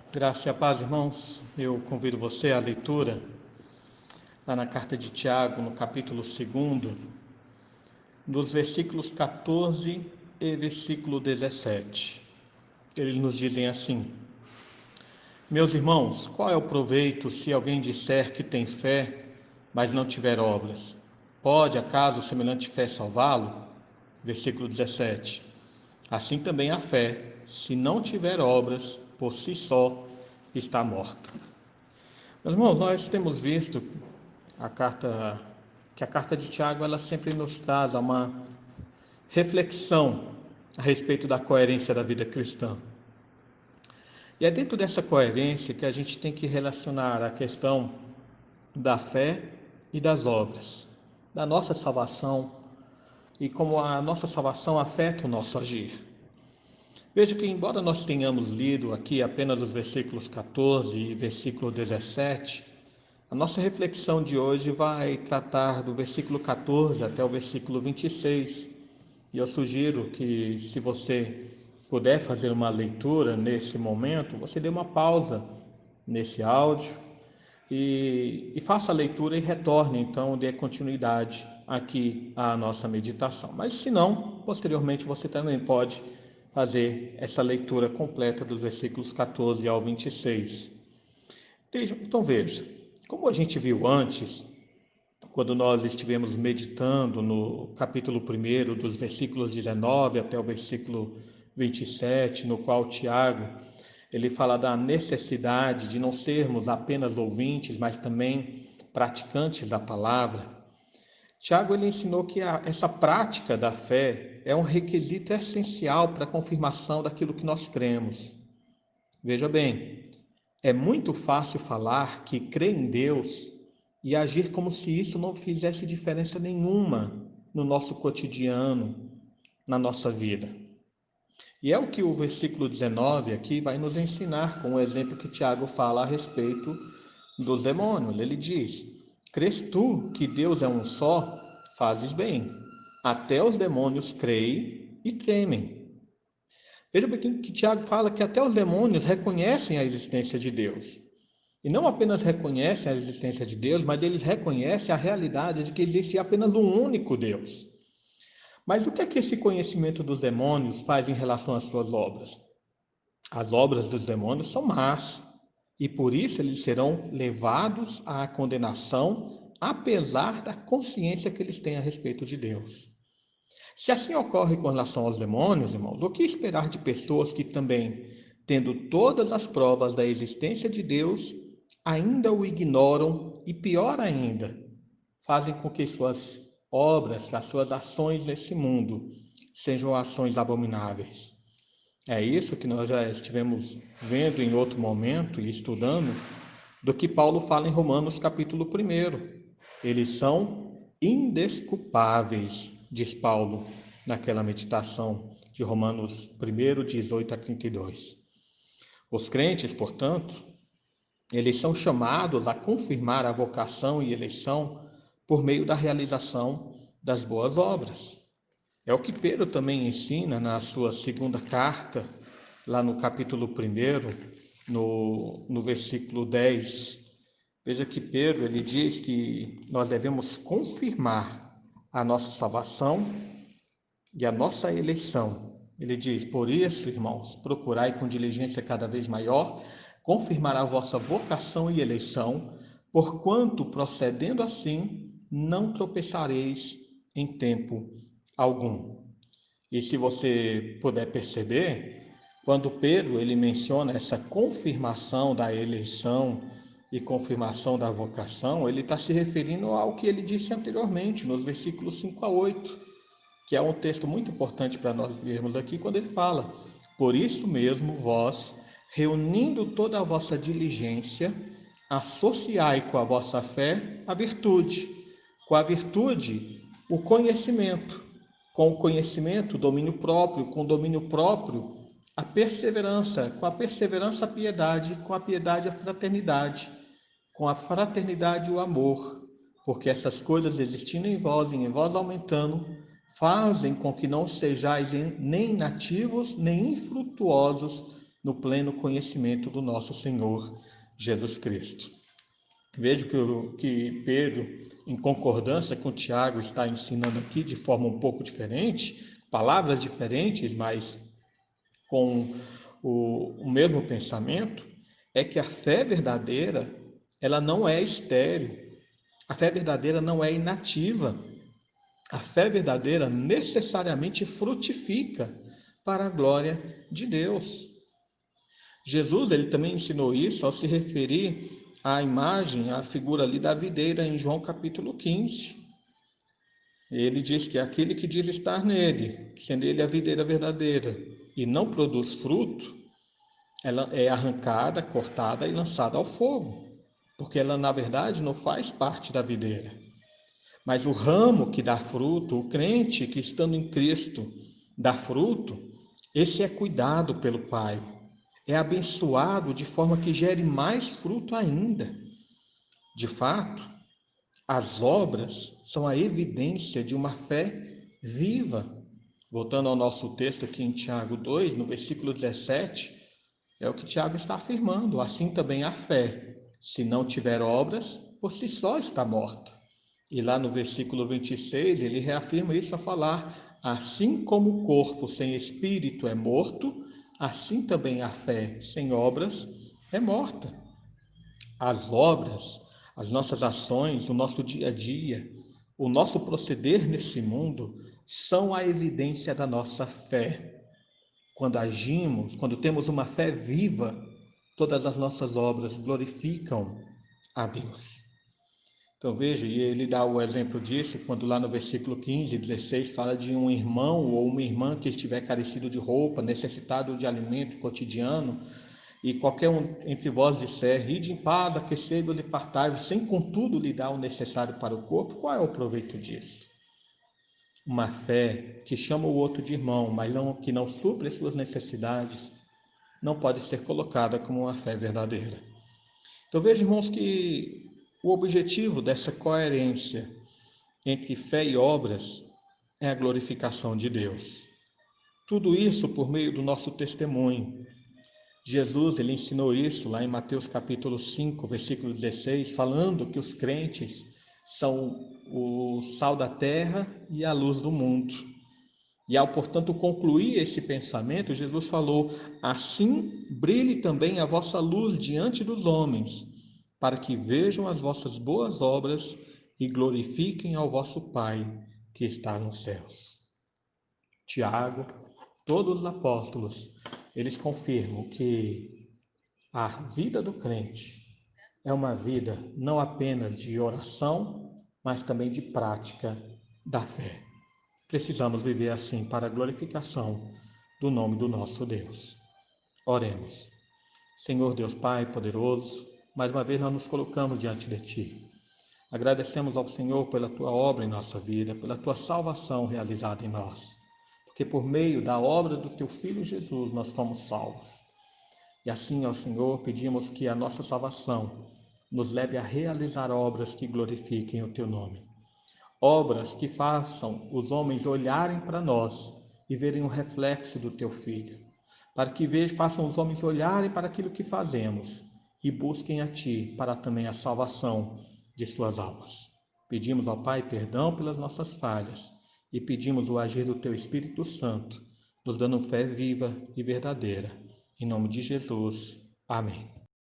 Graça e a paz, irmãos. Eu convido você à leitura lá na carta de Tiago, no capítulo 2, dos versículos 14 e versículo 17. Eles nos dizem assim: Meus irmãos, qual é o proveito se alguém disser que tem fé, mas não tiver obras? Pode, acaso, semelhante fé salvá-lo? Versículo 17. Assim também a fé, se não tiver obras, por si só está morta. Meus irmãos, nós temos visto que a carta de Tiago ela sempre nos traz uma reflexão a respeito da coerência da vida cristã. E é dentro dessa coerência que a gente tem que relacionar a questão da fé e das obras, da nossa salvação e como a nossa salvação afeta o nosso agir. Veja que, embora nós tenhamos lido aqui apenas os versículos 14 e versículo 17, a nossa reflexão de hoje vai tratar do versículo 14 até o versículo 26. E eu sugiro que, se você puder fazer uma leitura nesse momento, você dê uma pausa nesse áudio e faça a leitura e retorne, então, dê continuidade aqui à nossa meditação. Mas, se não, posteriormente você também pode fazer essa leitura completa dos versículos 14 ao 26. Então, veja, como a gente viu antes, quando nós estivemos meditando no capítulo 1, dos versículos 19 até o versículo 27, no qual Tiago ele fala da necessidade de não sermos apenas ouvintes, mas também praticantes da palavra. Tiago ele ensinou que essa prática da fé é um requisito essencial para a confirmação daquilo que nós cremos. Veja bem, é muito fácil falar que crê em Deus e agir como se isso não fizesse diferença nenhuma no nosso cotidiano, na nossa vida. E é o que o versículo 19 aqui vai nos ensinar com o exemplo que Tiago fala a respeito dos demônios. Ele diz: Crês tu que Deus é um só? Fazes bem. Até os demônios creem e tremem. Veja que Tiago fala que até os demônios reconhecem a existência de Deus. E não apenas reconhecem a existência de Deus, mas eles reconhecem a realidade de que existe apenas um único Deus. Mas o que é que esse conhecimento dos demônios faz em relação às suas obras? As obras dos demônios são más, e por isso eles serão levados à condenação, apesar da consciência que eles têm a respeito de Deus. Se assim ocorre com relação aos demônios, irmãos, o que esperar de pessoas que também, tendo todas as provas da existência de Deus, ainda o ignoram e, pior ainda, fazem com que suas obras, as suas ações nesse mundo, sejam ações abomináveis? É isso que nós já estivemos vendo em outro momento e estudando do que Paulo fala em Romanos capítulo 1. Eles são indesculpáveis, diz Paulo naquela meditação de Romanos 1, 18 a 32. Os crentes, portanto, eles são chamados a confirmar a vocação e eleição por meio da realização das boas obras. É o que Pedro também ensina na sua segunda carta, lá no capítulo 1, no versículo 10. Veja que Pedro ele diz que nós devemos confirmar a nossa salvação e a nossa eleição. Ele diz: Por isso, irmãos, procurai com diligência cada vez maior confirmar a vossa vocação e eleição, porquanto, procedendo assim, não tropeçareis em tempo algum. E se você puder perceber, quando Pedro ele menciona essa confirmação da eleição e confirmação da vocação, ele está se referindo ao que ele disse anteriormente, nos versículos 5 a 8, que é um texto muito importante para nós vermos aqui, quando ele fala: Por isso mesmo, vós, reunindo toda a vossa diligência, associai com a vossa fé a virtude, com a virtude o conhecimento, com o conhecimento o domínio próprio, com o domínio próprio a perseverança, com a perseverança a piedade, com a piedade a fraternidade, com a fraternidade o amor, porque essas coisas existindo em vós e em vós aumentando, fazem com que não sejais nem inativos, nem infrutuosos no pleno conhecimento do nosso Senhor Jesus Cristo. Vejo que Pedro, em concordância com Tiago, está ensinando aqui de forma um pouco diferente, palavras diferentes, mas com o mesmo pensamento, é que a fé verdadeira, ela não é estéril, a fé verdadeira não é inativa, a fé verdadeira necessariamente frutifica para a glória de Deus. Jesus, ele também ensinou isso ao se referir à imagem, à figura ali da videira em João capítulo 15. Ele diz que aquele que diz estar nele, sendo ele a videira verdadeira, e não produz fruto, ela é arrancada, cortada e lançada ao fogo, porque ela, na verdade, não faz parte da videira. Mas o ramo que dá fruto, o crente que estando em Cristo dá fruto, esse é cuidado pelo Pai, é abençoado de forma que gere mais fruto ainda. De fato, as obras são a evidência de uma fé viva. Voltando ao nosso texto aqui em Tiago 2, no versículo 17, é o que Tiago está afirmando. Assim também a fé, se não tiver obras, por si só está morta. E lá no versículo 26, ele reafirma isso a falar: assim como o corpo sem espírito é morto, assim também a fé sem obras é morta. As obras, as nossas ações, o nosso dia a dia, o nosso proceder nesse mundo são a evidência da nossa fé. Quando agimos, quando temos uma fé viva, todas as nossas obras glorificam a Deus. Então veja, e ele dá o exemplo disso quando lá no versículo 15, 16 fala de um irmão ou uma irmã que estiver carecido de roupa, necessitado de alimento cotidiano, e qualquer um entre vós disser, ide em paz, aquecei-vos e fartai-vos, sem contudo lhe dar o necessário para o corpo, qual é o proveito disso? Uma fé que chama o outro de irmão, mas que não supre as suas necessidades, não pode ser colocada como uma fé verdadeira. Então veja, irmãos, que o objetivo dessa coerência entre fé e obras é a glorificação de Deus. Tudo isso por meio do nosso testemunho. Jesus, ele ensinou isso lá em Mateus capítulo 5, versículo 16, falando que os crentes são o sal da terra e a luz do mundo. E ao, portanto, concluir esse pensamento, Jesus falou: assim brilhe também a vossa luz diante dos homens, para que vejam as vossas boas obras e glorifiquem ao vosso Pai que está nos céus. Tiago, todos os apóstolos, eles confirmam que a vida do crente é uma vida não apenas de oração, mas também de prática da fé. Precisamos viver assim para a glorificação do nome do nosso Deus. Oremos. Senhor Deus Pai poderoso, mais uma vez nós nos colocamos diante de Ti. Agradecemos ao Senhor pela Tua obra em nossa vida, pela Tua salvação realizada em nós. Porque por meio da obra do Teu Filho Jesus nós fomos salvos. E assim, ó Senhor, pedimos que a nossa salvação nos leve a realizar obras que glorifiquem o Teu nome. Obras que façam os homens olharem para nós e verem o reflexo do Teu Filho. Para que façam os homens olharem para aquilo que fazemos e busquem a Ti para também a salvação de suas almas. Pedimos ao Pai perdão pelas nossas falhas e pedimos o agir do Teu Espírito Santo, nos dando fé viva e verdadeira. Em nome de Jesus. Amém.